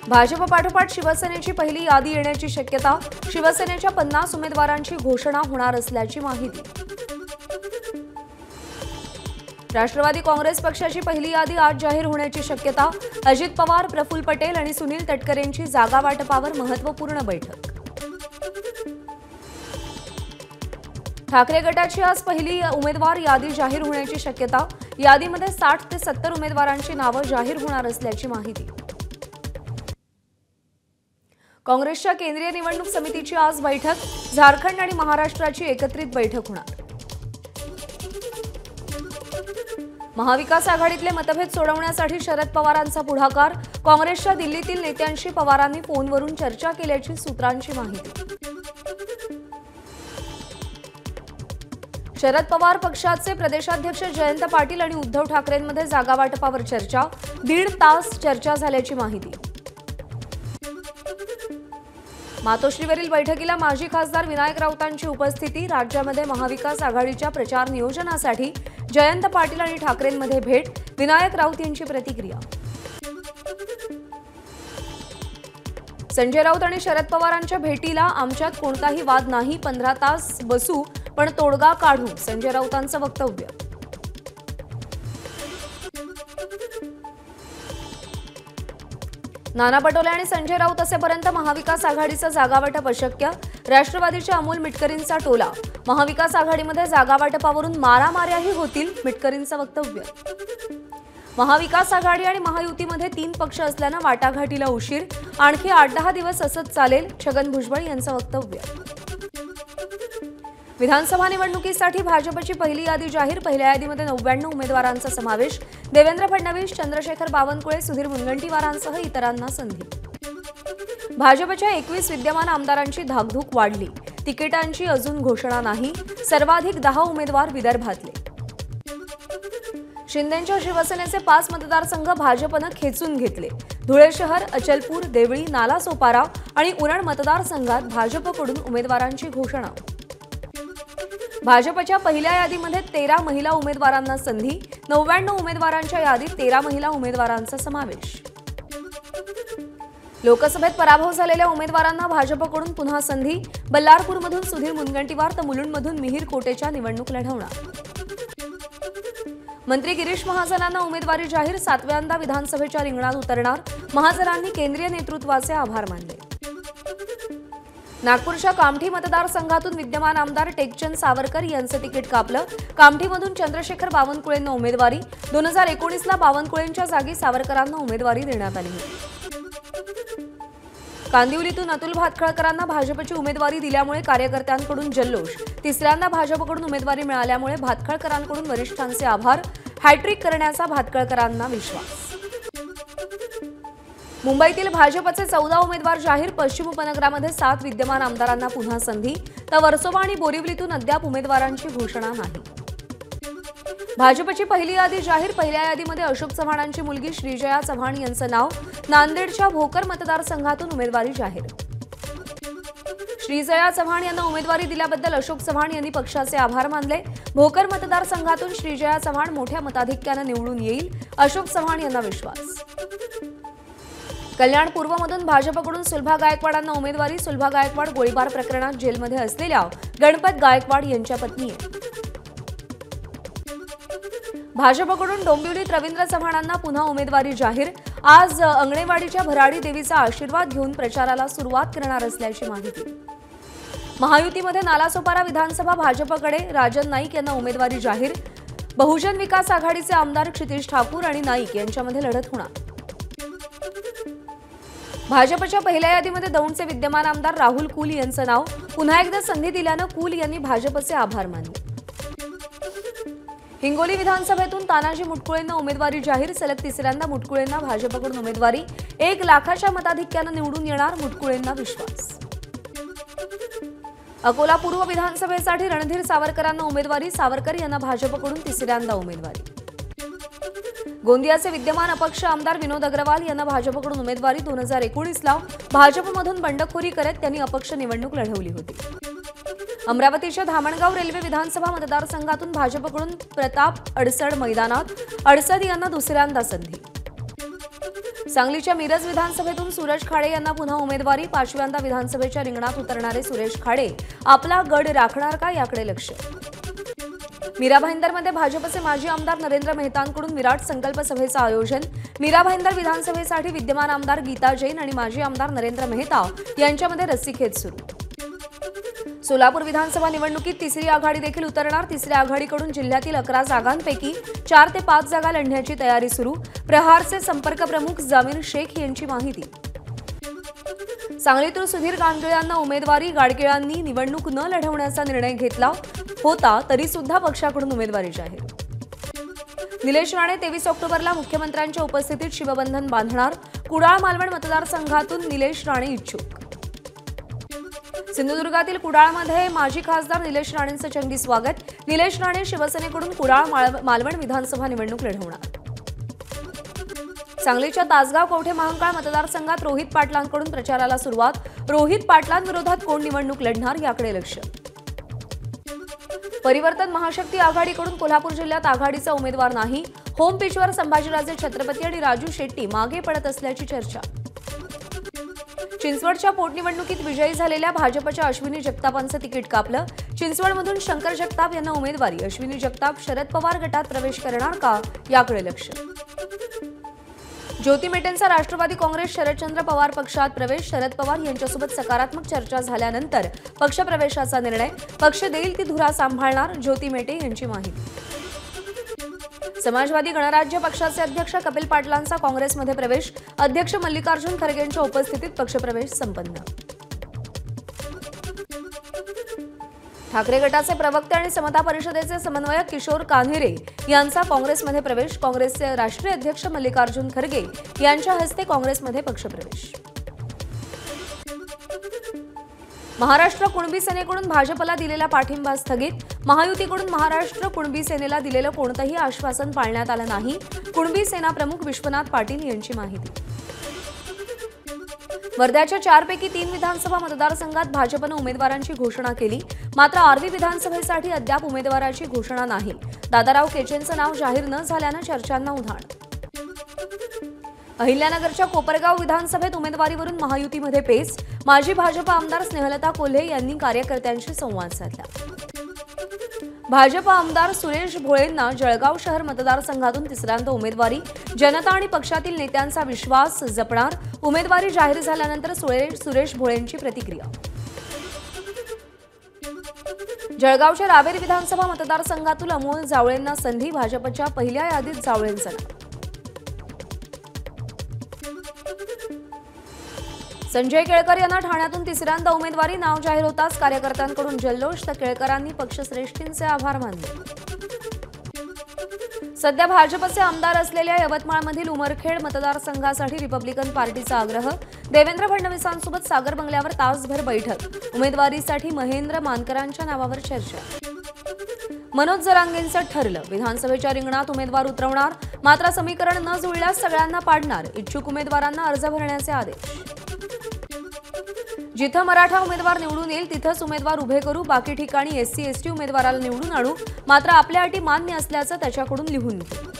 भाजप पाठोपाठ शिवसेनेची पहिली यादी येण्याची शक्यता। शिवसेनेच्या 50 उमेदवारांची घोषणा होणार असल्याची माहिती। राष्ट्रवादी काँग्रेस पक्षाची पहिली यादी आज जाहीर होण्याची शक्यता। अजित पवार, प्रफुल्ल पटेल आणि सुनील तटकरेंची जागा वाटपावर महत्त्वपूर्ण बैठक। ठाकरे गटाची आज पहिली उमेदवार यादी जाहीर होण्याची शक्यता। यादीमध्ये 60 ते 70 उमेदवारांची नावं जाहीर होणार असल्याची माहिती। काँग्रेसच्या केंद्रीय निवडणूक समितीची आज बैठक। झारखंड आणि महाराष्ट्राची एकत्रित बैठक होणार। महाविकास आघाडीतले मतभेद सोडवण्यासाठी शरद पवारांचा पुढाकार। काँग्रेसच्या दिल्लीतील नेत्यांशी पवारांनी फोनवरून चर्चा केल्याची सूत्रांची माहिती। शरद पवार पक्षाचे प्रदेशाध्यक्ष जयंत पाटील आणि उद्धव ठाकरेंमध्ये जागा वाटपावर चर्चा। 1.5 तास चर्चा झाल्याची माहिती। मातोश्रीवरील बैठकीला माजी खासदार विनायक राऊतांची उपस्थिती। राज्यामध्ये महाविकास आघाडीच्या प्रचार नियोजनासाठी जयंत पाटील आणि ठाकरेंमध्ये भेट। विनायक राऊत यांची प्रतिक्रिया। संजय राऊत आणि शरद पवारांच्या भेटीला आमच्यात कोणताही वाद नाही, 15 तास बसू पण तोडगा काढू, संजय राऊतांचं वक्तव्य। नाना पटोले आणि संजय राऊत असेपर्यंत महाविकास आघाडीचं जागावाटप अशक्य। राष्ट्रवादीच्या अमोल मिटकरींचा टोला। महाविकास आघाडीमध्ये जागावाटपावरून मारामार्याही होतील, मिटकरींचं वक्तव्य। महाविकास आघाडी आणि महायुतीमध्ये 3 पक्ष असल्यानं वाटाघाटीला उशीर, आणखी 8-10 दिवस असंच चालेल, छगन भुजबळ यांचं वक्तव्य। विधानसभा निवडणुकीसाठी भाजपची पहिली यादी जाहीर। पहिल्या यादीमध्ये 99 उमेदवारांचा समावेश। देवेंद्र फडणवीस, चंद्रशेखर बावनकुळे, सुधीर मुनगंटीवारांसह इतरांना संधी। भाजपच्या 21 विद्यमान आमदारांची धाकधूक वाढली। तिकिटांची अजून घोषणा नाही। सर्वाधिक 10 उमेदवार विदर्भातले। शिंदेंच्या शिवसेनेचे 5 मतदारसंघ भाजपनं खेचून घेतले। धुळे शहर, अचलपूर, देवळी, नालासोपारा आणि उरण मतदारसंघात भाजपकडून उमेदवारांची घोषणा। भाजपच्या पहिल्या यादीमध्ये 13 महिला उमेदवारांना संधी। 99 उमेदवारांच्या यादीत 13 महिला उमेदवारांचा समावेश। लोकसभेत पराभव झालेल्या उमेदवारांना भाजपकडून पुन्हा संधी। बल्लारपूरमधून सुधीर मुनगंटीवार तर मुलुंडमधून मिहीर कोटेचा निवडणूक लढवणार। मंत्री गिरीश महाजनांना उमेदवारी जाहीर। 7व्यांदा विधानसभेच्या रिंगणात उतरणार। महाजनांनी केंद्रीय नेतृत्वाचे आभार मानले। नागपूरच्या कामठी मतदारसंघातून विद्यमान आमदार टेकचंद सावरकर यांचं तिकीट कापलं। कामठीमधून चंद्रशेखर बावनकुळेंना उमेदवारी। 2019ला बावनकुळेंच्या जागी सावरकरांना उमेदवारी देण्यात आली होती। कांदिवलीतून अतुल भातखळकरांना भाजपची उमेदवारी दिल्यामुळे कार्यकर्त्यांकडून जल्लोष। 3ऱ्यांदा भाजपकडून उमेदवारी मिळाल्यामुळे भातखळकरांकडून वरिष्ठांचे आभार। हॅट्रिक करण्याचा भातखळकरांना विश्वास। मुंबईतील भाजपचे 14 उमेदवार जाहीर। पश्चिम उपनगरामध्ये 7 विद्यमान आमदारांना पुन्हा संधी, तर वर्सोवा आणि बोरिवलीतून अद्याप उमेदवारांची घोषणा नाही। भाजपची पहिली यादी जाहीर। पहिल्या यादीमध्ये अशोक चव्हाणांची मुलगी श्रीजया चव्हाण यांचं नाव। नांदेडच्या भोकर मतदारसंघातून उमेदवारी जाहीर। श्रीजया चव्हाण यांना उमेदवारी दिल्याबद्दल अशोक चव्हाण यांनी पक्षाचे आभार मानले। भोकर मतदारसंघातून श्रीजया चव्हाण मोठ्या मताधिक्याने निवडून येईल, अशोक चव्हाण यांना विश्वास। कल्याण पूर्वमधून भाजपकडून सुलभा गायकवाडांना उमेदवारी। सुलभा गायकवाड गोळीबार प्रकरणात जेलमध्ये असलेल्या गणपत गायकवाड यांच्या पत्नी आहेत। भाजपकडून डोंबिवलीत रवींद्र चव्हाणांना पुन्हा उमेदवारी जाहीर। आज अंगणेवाडीच्या भराडी देवीचा आशीर्वाद घेऊन प्रचाराला सुरुवात करणार असल्याची माहिती। महायुतीमध्ये नालासोपारा विधानसभा भाजपकडे। राजन नाईक यांना उमेदवारी जाहीर। बहुजन विकास आघाडीचे आमदार क्षितिज ठाकूर आणि नाईक यांच्यामध्ये लढत होणार। भाजपच्या पहिल्या यादीमध्ये दौंडचे विद्यमान आमदार राहुल कुल यांचं नाव। पुन्हा एकदा संधी दिल्यानं कुल यांनी भाजपचे आभार मानले। हिंगोली विधानसभेतून तानाजी मुटकुळेंना उमेदवारी जाहीर। सलग 3ऱ्यांदा मुटकुळेंना भाजपकडून उमेदवारी। 1 लाखाच्या मताधिक्यानं निवडून येणार, मुटकुळेंना विश्वास। अकोला पूर्व विधानसभेसाठी रणधीर सावरकरांना उमेदवारी। सावरकर यांना भाजपकडून 3ऱ्यांदा उमेदवारी। गोंदियाचे विद्यमान अपक्ष आमदार विनोद अग्रवाल यांना भाजपकडून उमेदवारी। 2019ला भाजपमधून बंडखोरी करत त्यांनी अपक्ष निवडणूक लढवली होती। अमरावतीच्या धामणगाव रेल्वे विधानसभा मतदारसंघातून भाजपकडून प्रताप अडसड मैदानात। अडसद यांना 2ऱ्यांदा संधी। सांगलीच्या मिरज विधानसभेतून सूरज खाडे यांना पुन्हा उमेदवारी। 5व्यांदा विधानसभेच्या रिंगणात उतरणारे सुरेश खाडे आपला गड राखणार का याकडे लक्ष। मीरा भाईंदरमध्ये भाजपचे माजी आमदार नरेंद्र मेहतांकडून विराट संकल्प सभेचं आयोजन। मीरा भाईंदर विधानसभेसाठी विद्यमान आमदार गीता जैन आणि माजी आमदार नरेंद्र मेहता यांच्यामध्ये रस्सीखेच सुरू। सोलापूर विधानसभा निवडणुकीत तिसरी आघाडी देखील उतरणार। तिसऱ्या आघाडीकडून जिल्ह्यातील 11 जागांपैकी 4 ते 5 जागा लढण्याची तयारी सुरू। प्रहारचे संपर्क प्रमुख जामीर शेख यांची माहिती। सांगलीतून सुधीर गांगुळे यांना उमेदवारी। गाडगिळांनी निवडणूक न लढवण्याचा निर्णय घेतला होता तरी सुद्धा पक्षाकडून उमेदवारी जाहीर। निलेश राणे 23 ऑक्टोबरला मुख्यमंत्र्यांच्या उपस्थितीत शिवबंधन बांधणार। कुडाळ मालवण मतदारसंघातून निलेश राणे इच्छुक। सिंधुदुर्गातील कुडाळमध्ये माजी खासदार निलेश राणेंचं जंगी स्वागत। निलेश राणे शिवसेनेकडून कुडाळ मालवण विधानसभा निवडणूक लढवणार। सांगलीच्या तासगाव कवठे महांकाळ मतदारसंघात रोहित पाटलांकडून प्रचाराला सुरुवात। रोहित पाटलांविरोधात कोण निवडणूक लढणार याकडे लक्ष। परिवर्तन महाशक्ती आघाडीकडून कोल्हापूर जिल्ह्यात आघाडीचा उमेदवार नाही। होम पिचवर संभाजीराजे छत्रपती आणि राजू शेट्टी मागे पडत असल्याची चर्चा। चिंचवडच्या पोटनिवडणुकीत विजयी झालेल्या भाजपच्या अश्विनी जगतापांचं तिकीट कापलं। चिंचवडमधून शंकर जगताप यांना उमेदवारी। अश्विनी जगताप शरद पवार गटात प्रवेश करणार का याकडे लक्ष। ज्योती मेटेंचा राष्ट्रवादी काँग्रेस शरदचंद्र पवार पक्षात प्रवेश। शरद पवार यांच्यासोबत सकारात्मक चर्चा झाल्यानंतर पक्षप्रवेशाचा निर्णय। पक्ष देईल ती धुरा सांभाळणार, ज्योती मेटे यांची माहिती। समाजवादी गणराज्य पक्षाचे अध्यक्ष कपिल पाटलांचा काँग्रेसमध्ये प्रवेश। अध्यक्ष मल्लिकार्जुन खरगेंच्या उपस्थितीत पक्षप्रवेश संपन्न। ठाकरे गटाचे प्रवक्ते आणि समता परिषदेचे समन्वयक किशोर कान्हेरे यांचा काँग्रेसमध्ये प्रवेश। काँग्रेसचे राष्ट्रीय अध्यक्ष मल्लिकार्जुन खरगे यांच्या हस्ते काँग्रेसमध्ये पक्षप्रवेश। महाराष्ट्र कुणबी सेनेकडून भाजपला दिलेला पाठिंबा स्थगित। महायुतीकडून महाराष्ट्र कुणबी सेनेला दिलेलं कोणतंही आश्वासन पाळण्यात आलं नाही। कुणबी सेना प्रमुख विश्वनाथ पाटील यांची माहिती। वर्ध्याच्या 4 पैकी 3 विधानसभा मतदारसंघात भाजपनं उमेदवारांची घोषणा केली, मात्र आर्वी विधानसभेसाठी अद्याप उमेदवाराची घोषणा नाही। दादाराव केचेंचं नाव जाहीर न झाल्यानं चर्चांना उधाण। अहिल्यानगरच्या कोपरगाव विधानसभेत उमेदवारीवरून महायुतीमध्ये पेच। माजी भाजप आमदार स्नेहलता कोल्हे यांनी कार्यकर्त्यांशी संवाद साधला। भाजप आमदार सुरेश भोळेंना जळगाव शहर मतदारसंघातून तिसऱ्यांदा उमेदवारी। जनता आणि पक्षातील नेत्यांचा विश्वास जपणार। उमेदवारी जाहीर झाल्यानंतर सुरेश भोळेंची प्रतिक्रिया। जळगावच्या रावेर विधानसभा मतदारसंघातून अमोल जावळेंना संधी। भाजपच्या पहिल्या यादीत जावळेंचं नाव। संजय केळकर यांना ठाण्यातून तिसऱ्यांदा उमेदवारी। नाव जाहीर होताच कार्यकर्त्यांकडून जल्लोष, तर केळकरांनी पक्षश्रेष्ठींचे आभार मानले। सध्या भाजपचे आमदार असलेल्या यवतमाळमधील उमरखेड मतदारसंघासाठी रिपब्लिकन पार्टीचा आग्रह। देवेंद्र फडणवीसांसोबत सागर बंगल्यावर तासभर बैठक। उमेदवारीसाठी महेंद्र मानकरांच्या नावावर चर्चा। मनोज जरांगेंचं ठरलं, विधानसभेच्या रिंगणात उमेदवार उतरवणार, मात्र समीकरण न जुळल्यास सगळ्यांना पाडणार। इच्छुक उमेदवारांना अर्ज भरण्याचे आदेश। जिथं मराठा उमेदवार निवडून येईल तिथंच उमेदवार उभे करू। बाकी ठिकाणी एससी एसटी उमेदवाराला निवडून आणू, मात्र आपल्या अटी मान्य असल्याचं त्याच्याकडून लिहून घेऊ।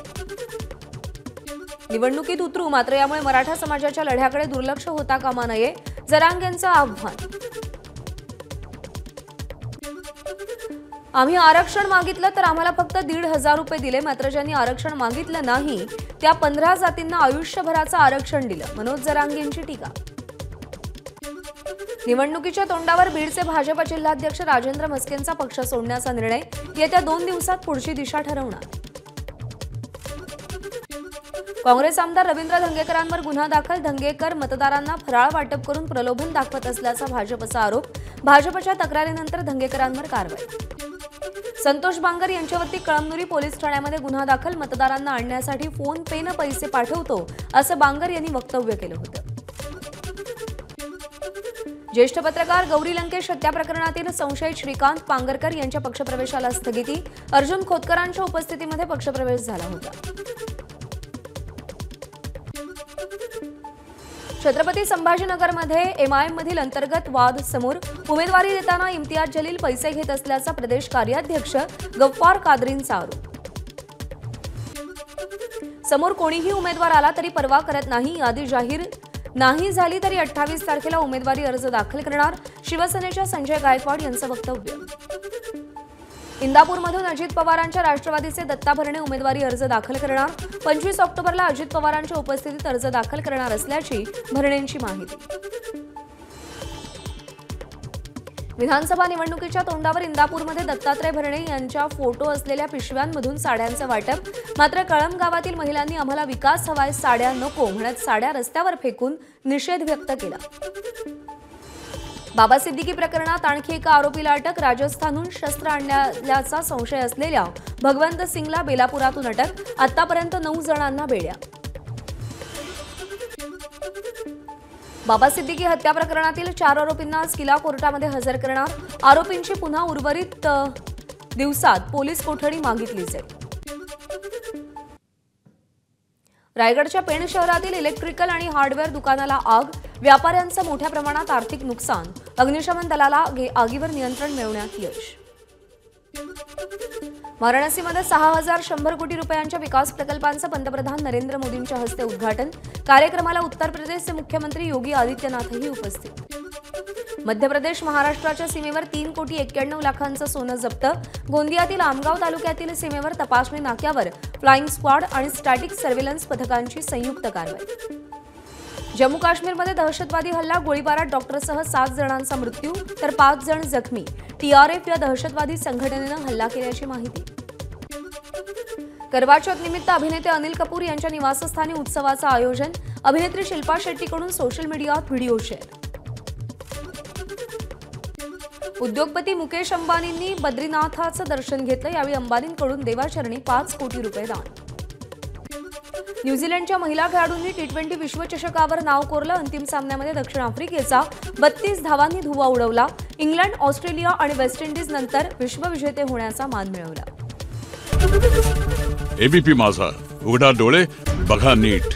निवडणुकीत उतरू, मात्र यामुळे मराठा समाजाच्या लढ्याकडे दुर्लक्ष होता कामा नये, जरांगेंचं आव्हान। आम्ही आरक्षण मागितलं तर आम्हाला फक्त 1,500 रुपये दिले, मात्र ज्यांनी आरक्षण मागितलं नाही त्या 15 जातींना आयुष्यभराचं आरक्षण दिलं। मनोज जरांगेंची टीका। निवडणुकीच्या तोंडावर बीडचे भाजप जिल्हाध्यक्ष राजेंद्र म्हस्केंचा पक्ष सोडण्याचा निर्णय। येत्या 2 दिवसात पुढची दिशा ठरवणार। काँग्रेस आमदार रवींद्र धंगेकरांवर गुन्हा दाखल। धंगेकर मतदारांना फराळ वाटप करून प्रलोभन दाखवत असल्याचा भाजपचा आरोप। भाजपच्या तक्रारीनंतर धंगेकरांवर कारवाई। संतोष बांगर यांच्यावरती कळमनुरी पोलीस ठाण्यामध्ये गुन्हा दाखल। मतदारांना आणण्यासाठी फोन पेनं पैसे पाठवतो असं बांगर यांनी वक्तव्य केलं होतं। ज्येष्ठ पत्रकार गौरी लंकेश हत्या प्रकरणातील संशयित श्रीकांत पांगरकर यांच्या पक्षप्रवेशाला स्थगिती। अर्जुन खोतकरांच्या उपस्थितीमध्ये पक्षप्रवेश झाला होता। छत्रपती संभाजीनगरमध्ये एमआयएम मधील अंतर्गत वाद समोर। उमेदवारी देताना इम्तियाज जलील पैसे घेत असल्याचा प्रदेश कार्याध्यक्ष गफ्फार कादरींचा आरोप। समोर कोणीही उमेदवार आला तरी पर्वा करत नाही. यादी जाहीर नाही झाली तरी 28 तारखेला उमेदवारी अर्ज दाखल करणार. शिवसेनेच्या संजय गायकवाड यांचं वक्तव्य. इंदापूरमधून अजित पवारांच्या राष्ट्रवादीचे दत्ता भरणे उमेदवारी अर्ज दाखल करणार. 25 ऑक्टोबरला अजित पवारांच्या उपस्थितीत अर्ज दाखल करणार असल्याची भरणेंची माहिती. विधानसभा निवडणुकीच्या तोंडावर इंदापूरमध्ये दत्तात्रय भरणे यांच्या फोटो असलेल्या पिशव्यांमधून साड्यांचं वाटप. मात्र कळंब गावातील महिलांनी आम्हाला विकास हवाय, साड्या नको म्हणत साड्या रस्त्यावर फेकून निषेध व्यक्त केला. बाबा सिद्दीकी प्रकरणात आणखी एका आरोपीला अटक. राजस्थानहून शस्त्र आणल्याचा संशय असलेल्या भगवंत सिंगला बेलापुरातून अटक. आतापर्यंत 9 जणांना बेड्या. बाबा सिद्दीकी हत्या प्रकरणातील 4 आरोपींना आज किला कोर्टामध्ये हजर करणार. आरोपींची पुन्हा उर्वरित दिवसात पोलीस कोठडी मागितली जाईल. रायगडच्या पेण शहरातील इलेक्ट्रिकल आणि हार्डवेअर दुकानाला आग. व्यापाऱ्यांचं मोठ्या प्रमाणात आर्थिक नुकसान. अग्निशमन दलाला आगीवर नियंत्रण मिळवण्यात यश. वाराणसीमध्ये 6,100 कोटी रुपयांच्या विकास प्रकल्पांचं पंतप्रधान नरेंद्र मोदींच्या हस्ते उद्घाटन. कार्यक्रमाला उत्तर प्रदेशचे मुख्यमंत्री योगी आदित्यनाथही उपस्थित. मध्य प्रदेश महाराष्ट्राच्या सीमेवर 3,91,00,000 सोनं जप्त. गोंदियातील आमगाव तालुक्यातील सीमेवर तपासणी नाक्यावर फ्लाइंग स्क्वॉड आणि स्टॅटिक सर्व्हेलन्स पथकांची संयुक्त कारवाई. जम्मू काश्मीरमध्ये दहशतवादी हल्ला. गोळीबारात डॉक्टरसह 7 जणांचा मृत्यू तर 5 जण जखमी. TRF या दहशतवादी संघटनेनं हल्ला केल्याची माहिती. करवा चौथ निमित्त अभिनेते अनिल कपूर यांच्या निवासस्थानी उत्सवाचं आयोजन. अभिनेत्री शिल्पा शेट्टीकडून सोशल मीडियात व्हिडिओ शेअर. उद्योगपती मुकेश अंबानींनी बद्रीनाथाचं दर्शन घेतलं. यावेळी अंबानींकडून देवाचरणी 5 कोटी रुपये दान. न्यूझीलंडच्या महिला खेळाडूंनी T20 विश्वचषकावर नाव कोरलं. अंतिम सामन्यामध्ये दक्षिण आफ्रिकेचा 32 धावांनी धुव्वा उडवला. इंग्लंड, ऑस्ट्रेलिया आणि वेस्ट इंडिज नंतर विश्वविजेते होण्याचा मान मिळवला. ABP माझा, उघडा डोळे बघा नीट.